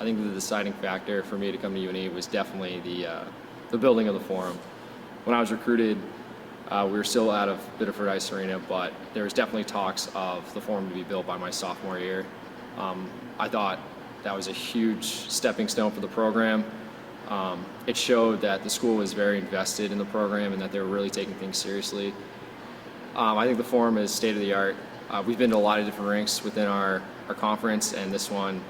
I think the deciding factor for me to come to UNE was definitely the building of the Forum. When I was recruited, we were still out of Biddeford Ice Arena, but there was definitely talks of the Forum to be built by my sophomore year. I thought that was a huge stepping stone for the program. It showed that the school was very invested in the program and that they were really taking things seriously. I think the Forum is state of the art. We've been to a lot of different rinks within our conference, and this one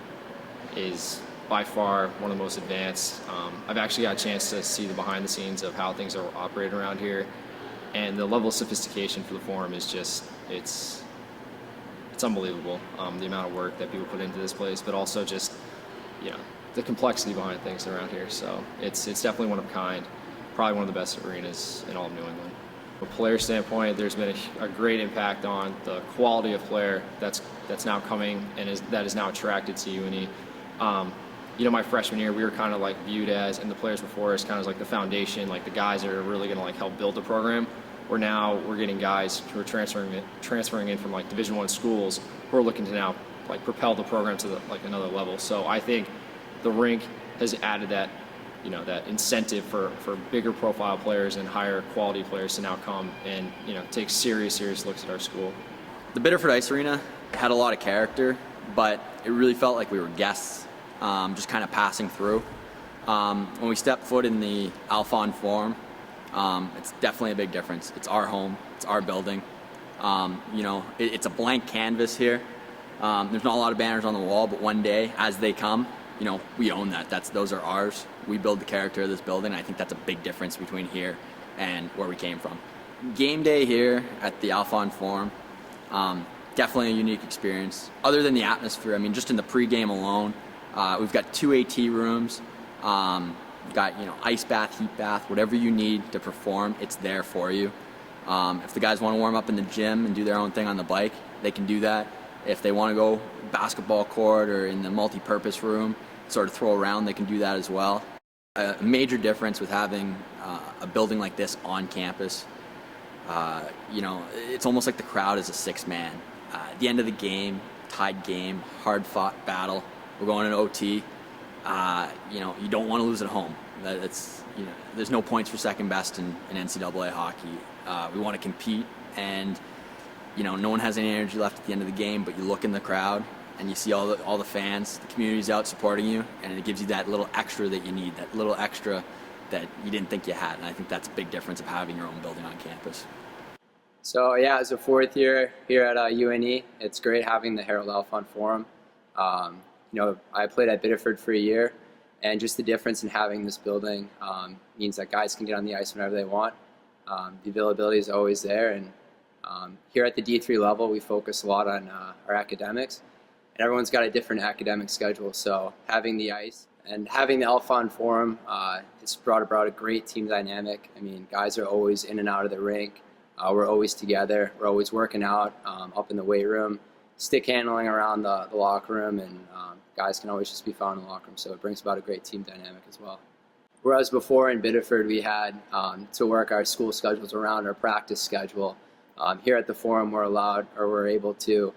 is by far one of the most advanced. I've actually got a chance to see the behind the scenes of how things are operated around here, and the level of sophistication for the Forum is just, it's unbelievable. The amount of work that people put into this place, but also just, the complexity behind things around here. So it's definitely one of a kind, probably one of the best arenas in all of New England. From a player standpoint, there's been a great impact on the quality of player that's now coming and that is now attracted to UNE. My freshman year, we were kind of like viewed as, and the players before us, kind of like the foundation, like the guys that are really going to like help build the program. Where now we're getting guys who are transferring in from like Division I schools who are looking to now like propel the program to another level. So I think the rink has added that, that incentive for bigger profile players and higher quality players to now come and take serious looks at our school. The Biddeford Ice Arena had a lot of character, but it really felt like we were guests, just kind of passing through. When we stepped foot in the Alphon Forum, it's definitely a big difference. It's our home, it's our building. It's a blank canvas here. There's not a lot of banners on the wall, but one day as they come, we own that. Those are ours. We build the character of this building. I think that's a big difference between here and where we came from. Game day here at the Alphon Forum, definitely a unique experience. Other than the atmosphere, just in the pregame alone, we've got 2 AT rooms. We've got ice bath, heat bath, whatever you need to perform, it's there for you. If the guys want to warm up in the gym and do their own thing on the bike, they can do that. If they want to go basketball court or in the multi-purpose room, sort of throw around, they can do that as well. A major difference with having a building like this on campus, it's almost like the crowd is a six-man. At the end of the game, tied game, hard-fought battle, we're going in OT. You don't want to lose at home. There's no points for second best in NCAA hockey. We want to compete, and no one has any energy left at the end of the game. But you look in the crowd, and you see all the fans, the community's out supporting you, and it gives you that little extra that you need, that little extra that you didn't think you had. And I think that's a big difference of having your own building on campus. So yeah, as a fourth year here at UNE, it's great having the Harold Alphon Forum. I played at Biddeford for a year, and just the difference in having this building means that guys can get on the ice whenever they want. The availability is always there, and here at the D3 level, we focus a lot on our academics, and everyone's got a different academic schedule, so having the ice and having the Alphon Forum, it's brought about a great team dynamic. Guys are always in and out of the rink. We're always together. We're always working out up in the weight room, stick handling around the locker room, and guys can always just be found in the locker room, so it brings about a great team dynamic as well. Whereas before in Biddeford, we had to work our school schedules around our practice schedule. Here at the Forum, we're able to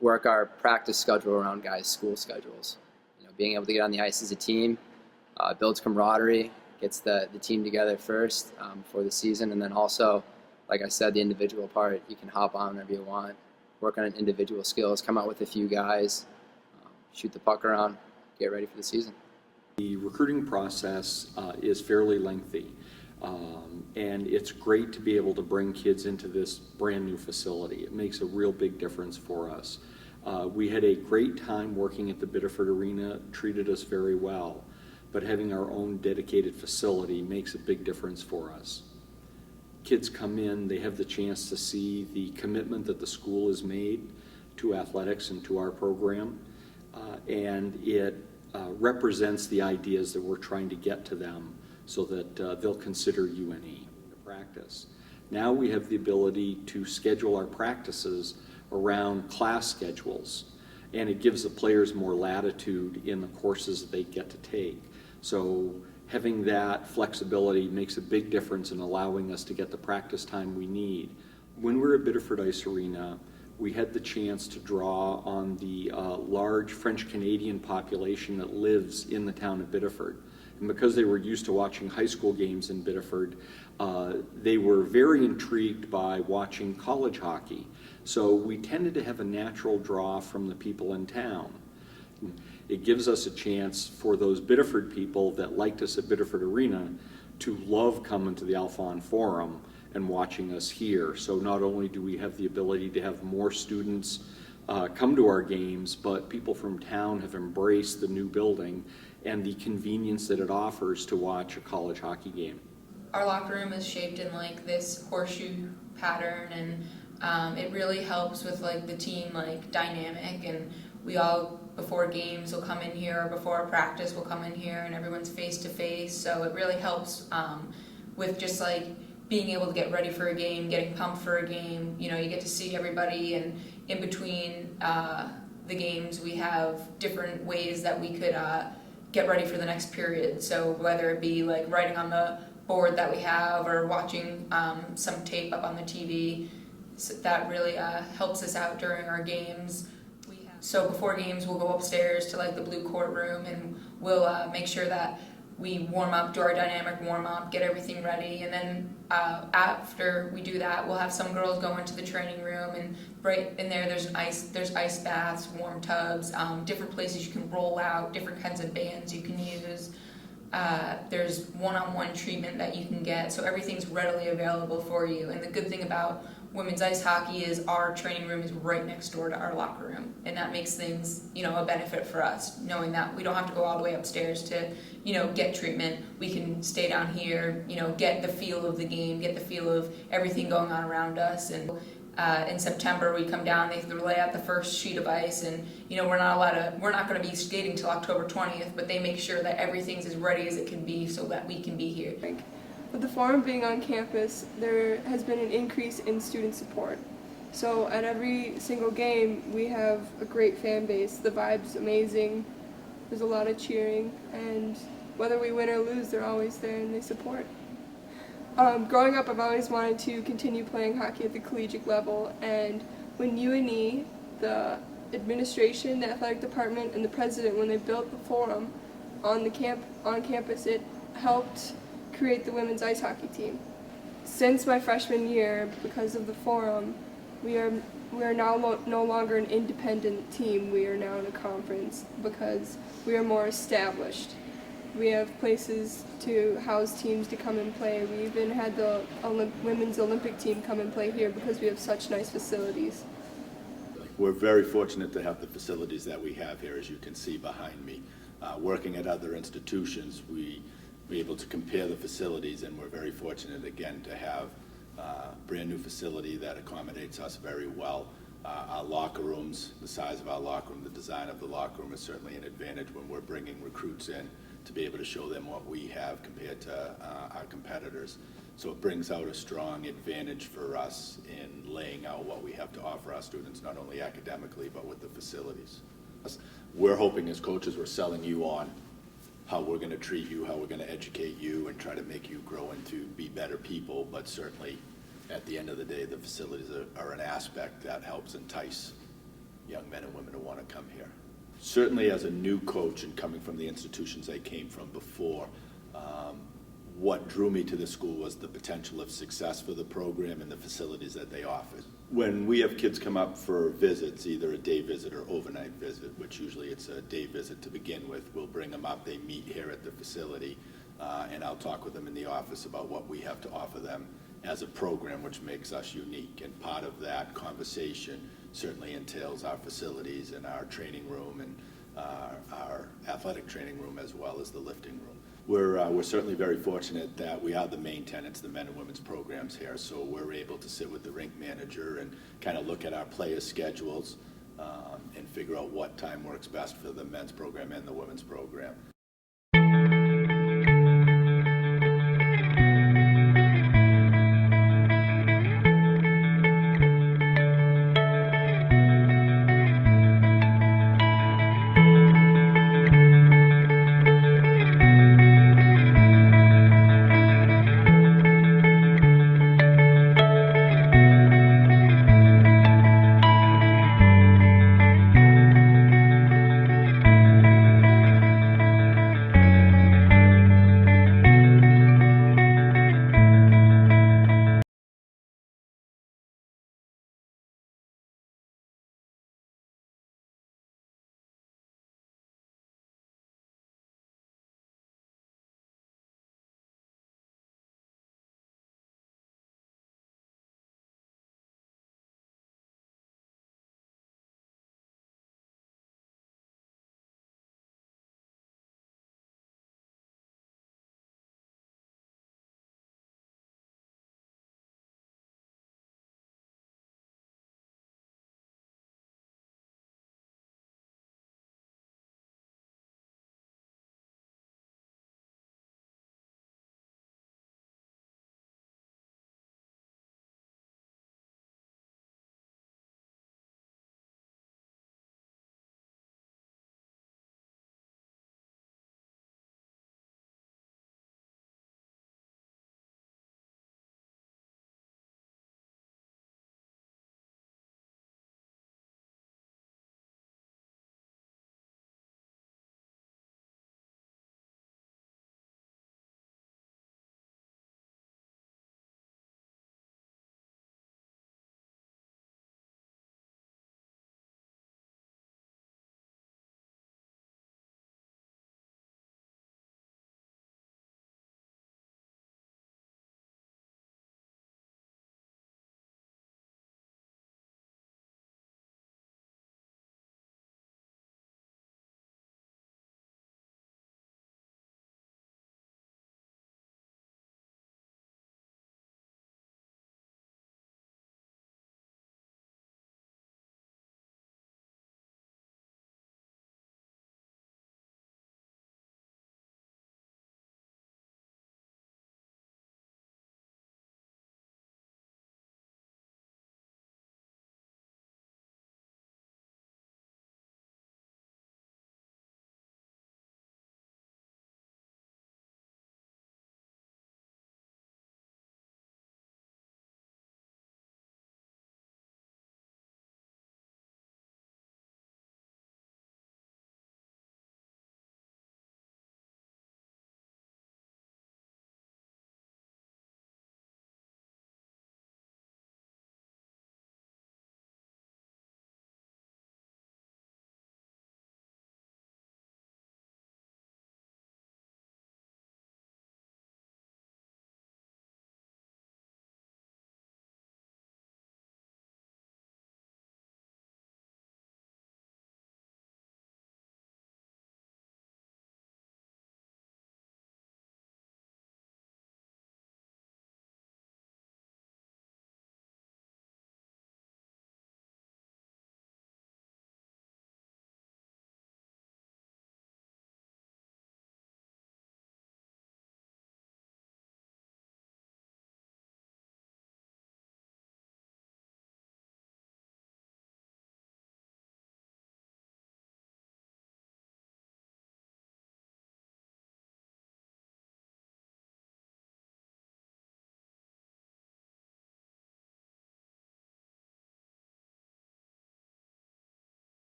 work our practice schedule around guys' school schedules. Being able to get on the ice as a team builds camaraderie, gets the team together first for the season, and then also, like I said, the individual part, you can hop on whenever you want, work on individual skills, come out with a few guys, shoot the puck around, get ready for the season. The recruiting process is fairly lengthy, and it's great to be able to bring kids into this brand new facility. It makes a real big difference for us. We had a great time working at the Biddeford Arena, treated us very well, but having our own dedicated facility makes a big difference for us. Kids come in, they have the chance to see the commitment that the school has made to athletics and to our program, and it represents the ideas that we're trying to get to them so that they'll consider UNE to practice. Now we have the ability to schedule our practices around class schedules, and it gives the players more latitude in the courses that they get to take. So having that flexibility makes a big difference in allowing us to get the practice time we need. When we're at Biddeford Ice Arena, we had the chance to draw on the large French-Canadian population that lives in the town of Biddeford. And because they were used to watching high school games in Biddeford, they were very intrigued by watching college hockey. So we tended to have a natural draw from the people in town. It gives us a chance for those Biddeford people that liked us at Biddeford Arena to love coming to the Alphon Forum and watching us here. So not only do we have the ability to have more students come to our games, but people from town have embraced the new building and the convenience that it offers to watch a college hockey game. Our locker room is shaped in like this horseshoe pattern, and it really helps with like the team like dynamic, and we all before games will come in here, or before practice will come in here, and everyone's face to face, so it really helps with just like being able to get ready for a game, getting pumped for a game. You know, you get to see everybody, and in between the games we have different ways that we could get ready for the next period. So whether it be like writing on the board that we have, or watching some tape up on the TV, so that really helps us out during our games. So before games, we'll go upstairs to like the blue court room, and we'll make sure that we warm up, do our dynamic warm up, get everything ready, and then after we do that, we'll have some girls go into the training room, and right in there there's ice baths, warm tubs, different places you can roll out, different kinds of bands you can use. There's one-on-one treatment that you can get, so everything's readily available for you. And the good thing about women's ice hockey is our training room is right next door to our locker room, and that makes things, you know, a benefit for us, knowing that we don't have to go all the way upstairs to, you know, get treatment. We can stay down here, you know, get the feel of the game, get the feel of everything going on around us. And in September we come down, they lay out the first sheet of ice, and you know, we're not going to be skating till October 20th, but they make sure that everything's as ready as it can be so that we can be here. With the forum being on campus, there has been an increase in student support. So at every single game, we have a great fan base. The vibe's amazing. There's a lot of cheering, and whether we win or lose, they're always there and they support. Growing up, I've always wanted to continue playing hockey at the collegiate level, and when UNE, the administration, the athletic department, and the president, when they built the forum on campus, it helped create the women's ice hockey team. Since my freshman year, because of the forum, we are now no longer an independent team. We are now in a conference because we are more established. We have places to house teams to come and play. We even had the women's Olympic team come and play here because we have such nice facilities. We're very fortunate to have the facilities that we have here, as you can see behind me. Working at other institutions, we're able to compare the facilities, and we're very fortunate again to have a brand new facility that accommodates us very well. Our locker rooms, the size of our locker room, the design of the locker room is certainly an advantage when we're bringing recruits in to be able to show them what we have compared to our competitors. So it brings out a strong advantage for us in laying out what we have to offer our students, not only academically, but with the facilities. We're hoping as coaches we're selling you on how we're going to treat you, how we're going to educate you, and try to make you grow into be better people, but certainly at the end of the day, the facilities are an aspect that helps entice young men and women to want to come here. Certainly as a new coach and coming from the institutions I came from before, what drew me to the school was the potential of success for the program and the facilities that they offered. When we have kids come up for visits, either a day visit or overnight visit, which usually it's a day visit to begin with, we'll bring them up, they meet here at the facility, and I'll talk with them in the office about what we have to offer them as a program, which makes us unique. And part of that conversation certainly entails our facilities and our training room and our athletic training room, as well as the lifting room. We're certainly very fortunate that we are the main tenants, the men and women's programs here, so we're able to sit with the rink manager and kind of look at our players' schedules and figure out what time works best for the men's program and the women's program.